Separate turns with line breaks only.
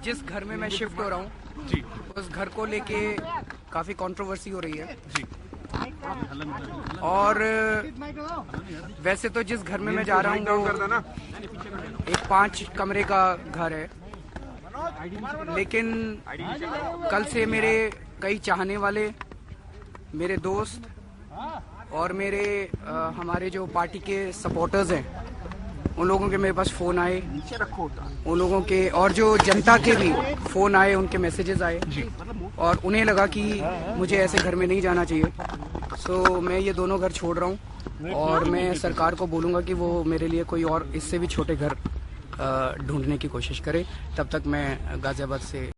जिस घर में मैं शिफ्ट हो रहा हूँ
जी
उस घर को लेके काफ़ी कंट्रोवर्सी हो रही है।
जी।
और वैसे तो जिस घर में मैं जा रहा हूँ वो एक 5 कमरे का घर है, लेकिन कल से मेरे कई चाहने वाले, मेरे दोस्त और हमारे जो पार्टी के सपोर्टर्स हैं, उन लोगों के मेरे पास फ़ोन आए, उन लोगों के और जो जनता के भी फ़ोन आए, उनके मैसेजेस आए और उन्हें लगा कि मुझे ऐसे घर में नहीं जाना चाहिए। सो मैं ये दोनों घर छोड़ रहा हूँ और मैं सरकार को बोलूँगा कि वो मेरे लिए कोई और इससे भी छोटे घर ढूंढने की कोशिश करे। तब तक मैं गाज़ियाबाद से